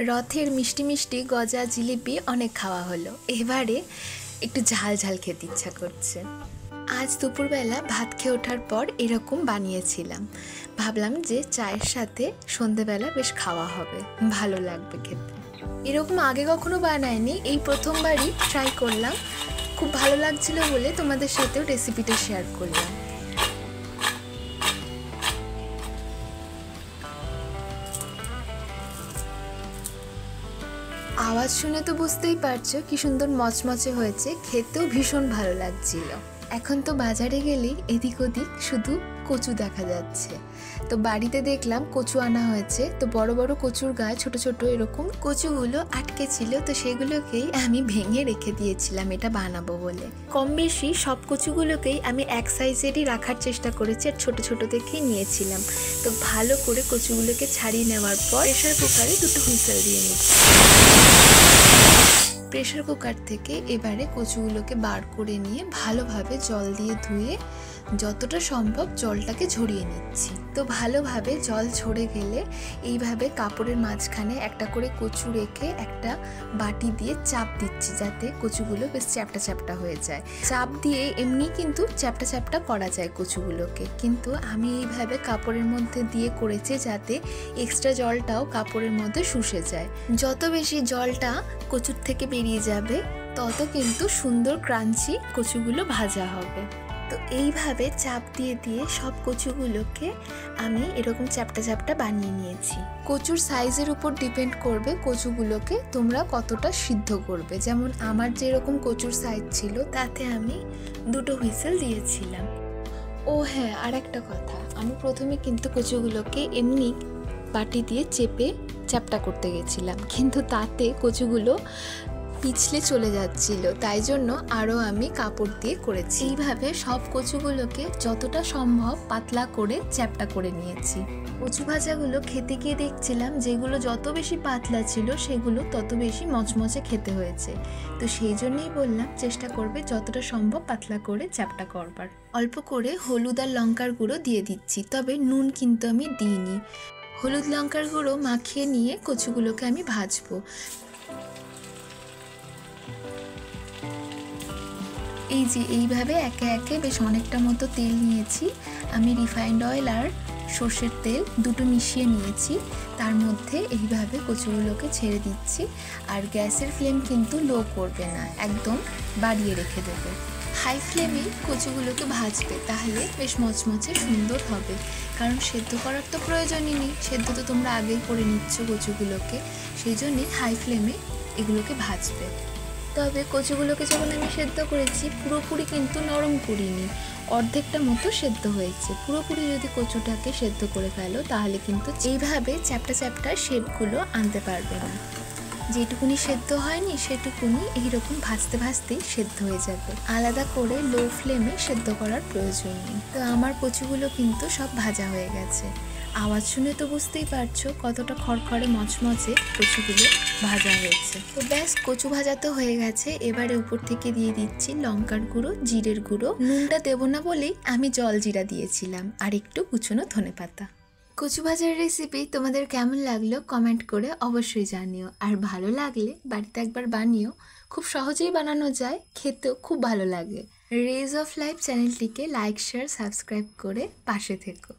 রথের মিষ্টি মিষ্টি গজা জিলিপি অনেক খাওয়া হলো, এবারে একটু ঝাল ঝাল খেতে ইচ্ছা করছে। আজ দুপুরবেলা ভাত খেয়ে ওঠার পর এরকম বানিয়েছিলাম, ভাবলাম যে চায়ের সাথে সন্ধেবেলা বেশ খাওয়া হবে, ভালো লাগবে খেতে। এরকম আগে কখনো বানাইনি, এই প্রথমবারই ট্রাই করলাম। খুব ভালো লাগছিল বলে তোমাদের সাথেও রেসিপিটা শেয়ার করলাম। আওয়াজ শুনে তো বুঝতেই পারছো কি সুন্দর মচমচে হয়েছে, খেতেও ভীষণ ভালো লাগছিল। এখন তো বাজারে গেলেই এদিক ওদিক শুধু কচু দেখা যাচ্ছে, তো বাড়িতে দেখলাম কচু আনা হয়েছে। তো বড় বড় কচুর গায়ে ছোট ছোট এরকম কচুগুলো আটকে ছিল, তো সেগুলোকেই আমি ভেঙে রেখে দিয়েছিলাম এটা বানাবো বলে। কম বেশি সব কচুগুলোকেই আমি এক সাইজেরই রাখার চেষ্টা করেছি আর ছোট ছোট দেখেই নিয়েছিলাম। তো ভালো করে কচুগুলোকে ছাড়িয়ে নেওয়ার পর প্রেশার কুকারে দুটো হুইসেল দিয়ে নিচ্ছি। প্রেশার কুকার থেকে এবারে কচুগুলোকে বার করে নিয়ে ভালোভাবে জল দিয়ে ধুয়ে যতটা সম্ভব জলটাকে ঝরিয়ে নিচ্ছি। তো ভালোভাবে জল ঝরে গেলে এইভাবে কাপড়ের মাঝখানে একটা করে কচু রেখে একটা বাটি দিয়ে চাপ দিচ্ছি, যাতে কচুগুলো বেশ চ্যাপটা চ্যাপটা হয়ে যায়। চাপ দিয়ে এমনি কিন্তু চ্যাপটা চ্যাপটা করা যায় কচুগুলোকে, কিন্তু আমি এইভাবে কাপড়ের মধ্যে দিয়ে করেছি যাতে এক্সট্রা জলটাও কাপড়ের মধ্যে শুষে যায়। যত বেশি জলটা কচুর থেকে বেরিয়ে যাবে তত কিন্তু সুন্দর ক্রাঞ্চি কচুগুলো ভাজা হবে। তো এইভাবে চাপ দিয়ে দিয়ে সব কচুগুলোকে আমি এরকম চ্যাপটা চ্যাপটা বানিয়ে নিয়েছি। কচুর সাইজের উপর ডিপেন্ড করবে কচুগুলোকে তোমরা কতটা সিদ্ধ করবে। যেমন আমার যেরকম কচুর সাইজ ছিল তাতে আমি দুটো হুইসেল দিয়েছিলাম। ও হ্যাঁ, আর একটা কথা, আমি প্রথমে কিন্তু কচুগুলোকে এমনি বাটি দিয়ে চেপে চ্যাপটা করতে গেছিলাম, কিন্তু তাতে কচুগুলো পিছলে চলে যাচ্ছিল, তাই জন্য আরও আমি কাপড় দিয়ে করেছি। এইভাবে সব কচুগুলোকে যতটা সম্ভব পাতলা করে চ্যাপটা করে নিয়েছি। কচু ভাজাগুলো খেতে গিয়ে দেখছিলাম যেগুলো যত বেশি পাতলা ছিল সেগুলো তত বেশি মচমচে খেতে হয়েছে, তো সেই জন্যই বললাম চেষ্টা করবে যতটা সম্ভব পাতলা করে চ্যাপটা করবার। অল্প করে হলুদ আর লঙ্কার গুঁড়ো দিয়ে দিচ্ছি, তবে নুন কিন্তু আমি দিইনি। হলুদ লঙ্কার গুঁড়ো মাখিয়ে নিয়ে কচুগুলোকে আমি ভাজবো। এই যে এইভাবে একে একে বেশ অনেকটা মতো তেল নিয়েছি আমি, রিফাইন্ড অয়েল আর সর্ষের তেল দুটো মিশিয়ে নিয়েছি। তার মধ্যে এইভাবে কচুগুলোকে ছেড়ে দিচ্ছি, আর গ্যাসের ফ্লেম কিন্তু লো করবে না, একদম বাড়িয়ে রেখে দেবে। হাই ফ্লেমেই কচুগুলোকে ভাজবে, তাহলে বেশ মচমচে সুন্দর হবে। কারণ সেদ্ধ করার তো প্রয়োজনই নেই, সেদ্ধ তো তোমরা আগেই করে নিচ্ছ কচুগুলোকে, সেই জন্যই হাই ফ্লেমে এগুলোকে ভাজবে। তবে কচুগুলোকে যখন আমি সেদ্ধ করেছি পুরোপুরি কিন্তু নরম করিনি, অর্ধেকটা মতো সেদ্ধ হয়েছে। পুরোপুরি যদি কচুটাকে সেদ্ধ করে ফেলো তাহলে কিন্তু এইভাবে চ্যাপটা চ্যাপটা শেপগুলো আনতে পারবে না। যেটুকুনি সেদ্ধ হয়নি সেটুকুনি এইরকম ভাজতে ভাজতেই সেদ্ধ হয়ে যাবে, আলাদা করে লো ফ্লেমে সেদ্ধ করার প্রয়োজন নেই। তো আমার কচুগুলো কিন্তু সব ভাজা হয়ে গেছে, আওয়াজ শুনে তো বুঝতেই পারছো কতটা খড়খড়ে মচমচে কচুগুলো ভাজা হয়েছে। তো ব্যাস, কচু ভাজা তো হয়ে গেছে। এবারে উপর থেকে দিয়ে দিচ্ছি লঙ্কার গুঁড়ো, জিরের গুঁড়ো। নুনটা দেবো না বলেই আমি জল জিরা দিয়েছিলাম, আর একটু কুচনো ধনেপাতা। কচু ভাজার রেসিপি তোমাদের কেমন লাগলো কমেন্ট করে অবশ্যই জানিও, আর ভালো লাগলে বাড়িতে একবার বানিও, খুব সহজেই বানানো যায়, খেতেও খুব ভালো লাগে। রেজ অফ লাইফ চ্যানেলটিকে লাইক, শেয়ার, সাবস্ক্রাইব করে পাশে থেকো।